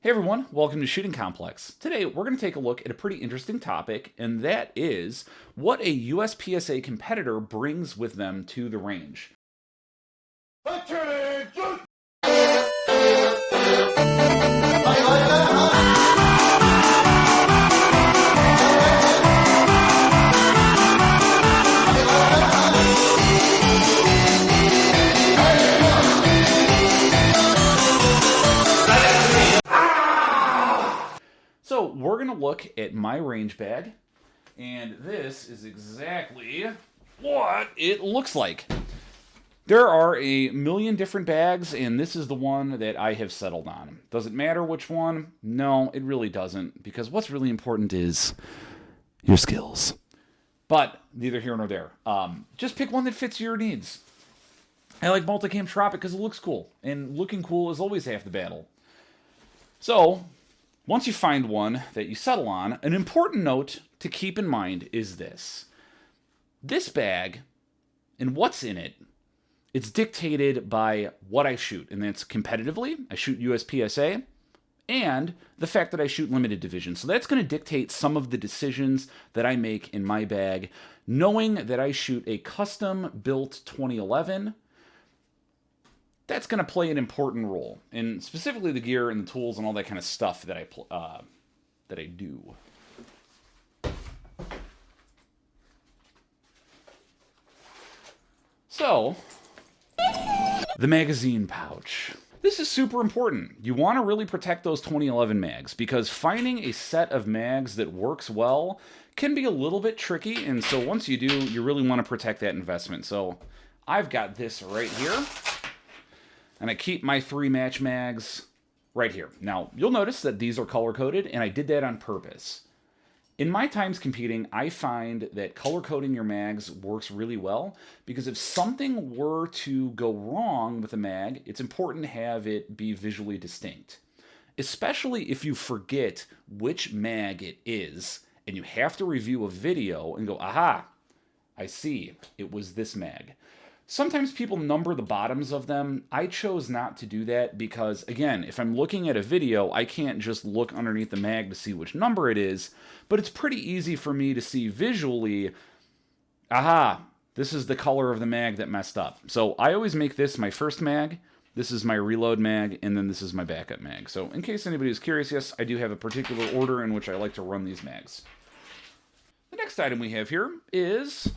Hey everyone, welcome to Shooting Complex. Today we're going to take a look at a pretty interesting topic, and that is what a USPSA competitor brings with them to the range. So we're going to look at my range bag, and this is exactly what it looks like. There are a million different bags, and this is the one that I have settled on. Does it matter which one? No, it really doesn't, because what's really important is your skills. But neither here nor there. Just pick one that fits your needs. I like Multicam Tropic because it looks cool, and looking cool is always half the battle. So, once you find one that you settle on, an important note to keep in mind is this. This bag and what's in it, it's dictated by what I shoot, and that's competitively. I shoot USPSA, and the fact that I shoot limited division. So that's going to dictate some of the decisions that I make in my bag, knowing that I shoot a custom-built 2011. That's going to play an important role, and specifically the gear and the tools and all that kind of stuff that I do. So, the magazine pouch. This is super important. You want to really protect those 2011 mags, because finding a set of mags that works well can be a little bit tricky, and so once you do, you really want to protect that investment. So, I've got this right here. And I keep my 3 match mags right here. Now, you'll notice that these are color-coded, and I did that on purpose. In my times competing, I find that color-coding your mags works really well, because if something were to go wrong with a mag, it's important to have it be visually distinct. Especially if you forget which mag it is, and you have to review a video and go, aha, I see, it was this mag. Sometimes people number the bottoms of them. I chose not to do that because, again, if I'm looking at a video, I can't just look underneath the mag to see which number it is, but it's pretty easy for me to see visually, aha, this is the color of the mag that messed up. So I always make this my first mag, this is my reload mag, and then this is my backup mag. So in case anybody is curious, yes, I do have a particular order in which I like to run these mags. The next item we have here is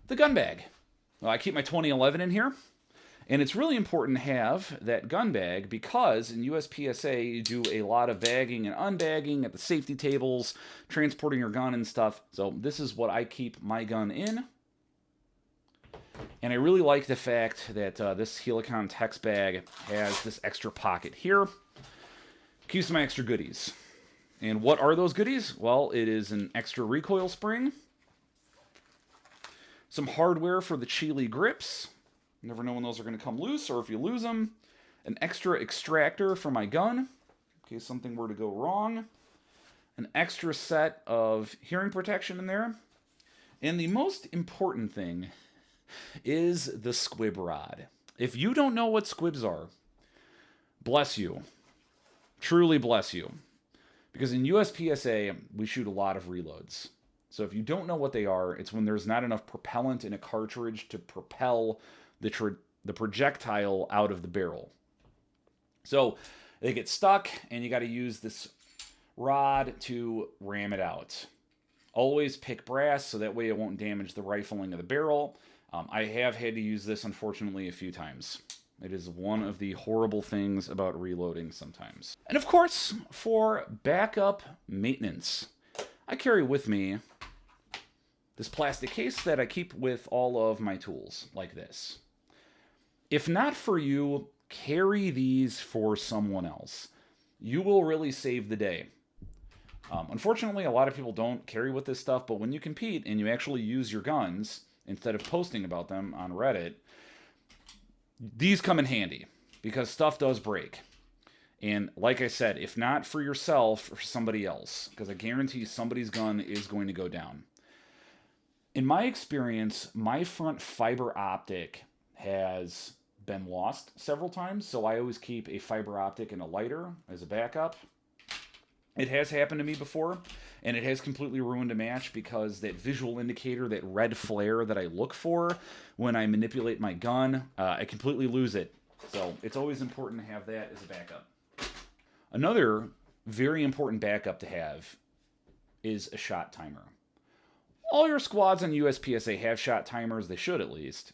the gun bag. Well, I keep my 2011 in here, and it's really important to have that gun bag because in USPSA you do a lot of bagging and unbagging at the safety tables, transporting your gun and stuff. So this is what I keep my gun in. And I really like the fact that this Helicon Tex bag has this extra pocket here. Keeps my extra goodies. And what are those goodies? Well, it is an extra recoil spring, some hardware for the Chile grips. You never know when those are going to come loose or if you lose them. An extra extractor for my gun in case something were to go wrong. An extra set of hearing protection in there. And the most important thing is the squib rod. If you don't know what squibs are, bless you. Truly bless you. Because in USPSA, we shoot a lot of reloads. So if you don't know what they are, it's when there's not enough propellant in a cartridge to propel the projectile out of the barrel. So they get stuck, and you got to use this rod to ram it out. Always pick brass, so that way it won't damage the rifling of the barrel. I have had to use this, unfortunately, a few times. It is one of the horrible things about reloading sometimes. And of course, for backup maintenance, I carry with me this plastic case that I keep with all of my tools, like this. If not for you, carry these for someone else. You will really save the day. Unfortunately, a lot of people don't carry with this stuff, but when you compete and you actually use your guns, instead of posting about them on Reddit, these come in handy, because stuff does break. And like I said, if not for yourself, for somebody else, because I guarantee somebody's gun is going to go down. In my experience, my front fiber optic has been lost several times, so I always keep a fiber optic and a lighter as a backup. It has happened to me before, and it has completely ruined a match because that visual indicator, that red flare that I look for when I manipulate my gun, I completely lose it. So it's always important to have that as a backup. Another very important backup to have is a shot timer. All your squads on USPSA have shot timers, they should at least.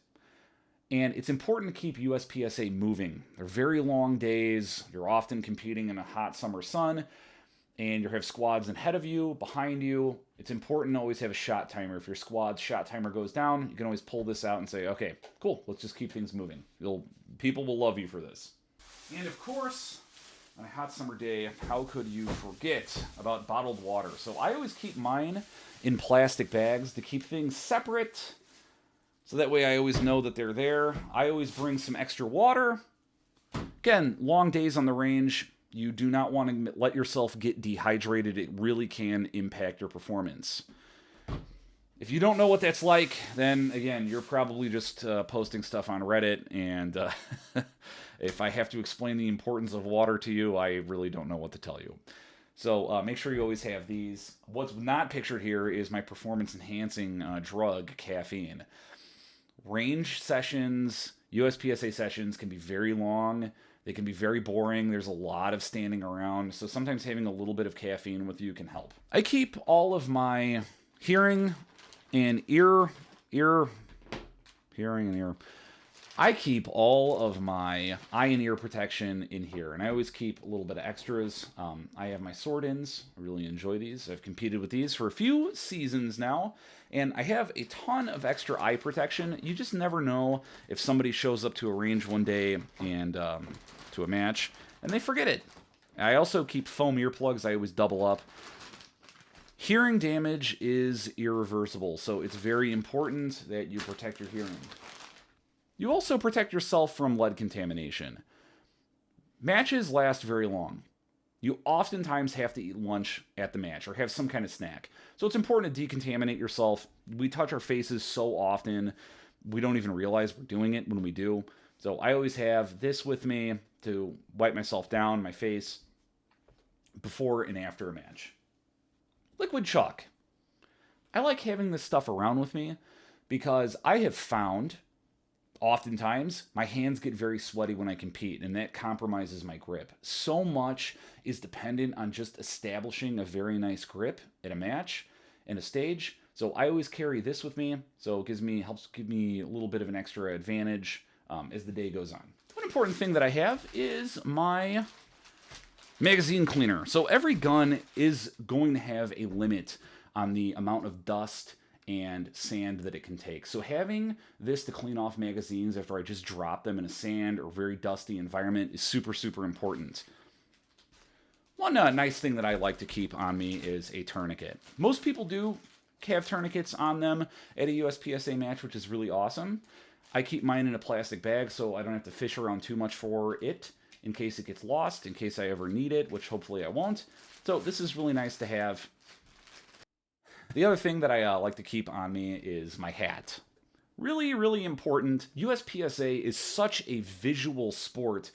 And it's important to keep USPSA moving. They're very long days, you're often competing in a hot summer sun, and you have squads ahead of you, behind you. It's important to always have a shot timer. If your squad's shot timer goes down, you can always pull this out and say, okay, cool, let's just keep things moving. People will love you for this. And of course, on a hot summer day, how could you forget about bottled water? So I always keep mine in plastic bags to keep things separate, so that way I always know that they're there. I always bring some extra water. Again, long days on the range, you do not want to let yourself get dehydrated. It really can impact your performance. If you don't know what that's like, then again, you're probably just posting stuff on Reddit, and if I have to explain the importance of water to you, I really don't know what to tell you. So make sure you always have these. What's not pictured here is my performance-enhancing drug, caffeine. Range sessions, USPSA sessions can be very long. They can be very boring. There's a lot of standing around. So sometimes having a little bit of caffeine with you can help. I keep all of my hearing and ear. I keep all of my eye and ear protection in here, and I always keep a little bit of extras. I have my sword-ins. I really enjoy these. I've competed with these for a few seasons now, and I have a ton of extra eye protection. You just never know if somebody shows up to a range one day and to a match, and they forget it. I also keep foam earplugs. I always double up. Hearing damage is irreversible, so it's very important that you protect your hearing. You also protect yourself from lead contamination. Matches last very long. You oftentimes have to eat lunch at the match or have some kind of snack. So it's important to decontaminate yourself. We touch our faces so often, we don't even realize we're doing it when we do. So I always have this with me to wipe myself down, my face, before and after a match. Liquid chalk. I like having this stuff around with me because I have found oftentimes my hands get very sweaty when I compete, and that compromises my grip. So much is dependent on just establishing a very nice grip at a match and a stage. So I always carry this with me, so it helps give me a little bit of an extra advantage as the day goes on. One important thing that I have is my magazine cleaner. So every gun is going to have a limit on the amount of dust and sand that it can take. So having this to clean off magazines after I just drop them in a sand or very dusty environment is super, super important. One nice thing that I like to keep on me is a tourniquet. Most people do have tourniquets on them at a USPSA match, which is really awesome. I keep mine in a plastic bag so I don't have to fish around too much for it in case it gets lost, in case I ever need it, which hopefully I won't. So this is really nice to have. The other thing that I like to keep on me is my hat. Really, really important. USPSA is such a visual sport.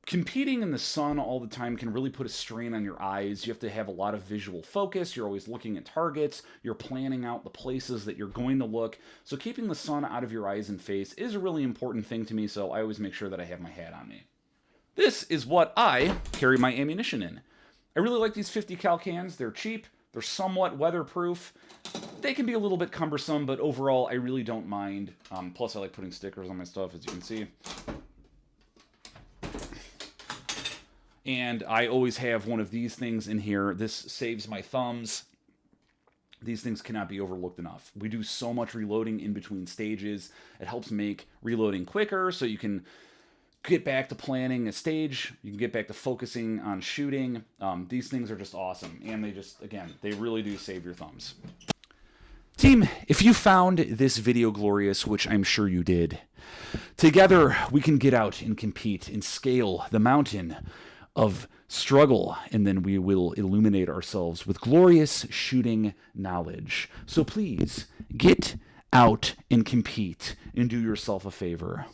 Competing in the sun all the time can really put a strain on your eyes. You have to have a lot of visual focus. You're always looking at targets. You're planning out the places that you're going to look. So keeping the sun out of your eyes and face is a really important thing to me, so I always make sure that I have my hat on me. This is what I carry my ammunition in. I really like these 50 cal cans. They're cheap. They're somewhat weatherproof. They can be a little bit cumbersome, but overall, I really don't mind. Plus, I like putting stickers on my stuff, as you can see. And I always have one of these things in here. This saves my thumbs. These things cannot be overlooked enough. We do so much reloading in between stages. It helps make reloading quicker, so you can get back to planning a stage. You can get back to focusing on shooting. These things are just awesome. And they really do save your thumbs. Team, if you found this video glorious, which I'm sure you did, together we can get out and compete and scale the mountain of struggle, and then we will illuminate ourselves with glorious shooting knowledge. So please, get out and compete and do yourself a favor.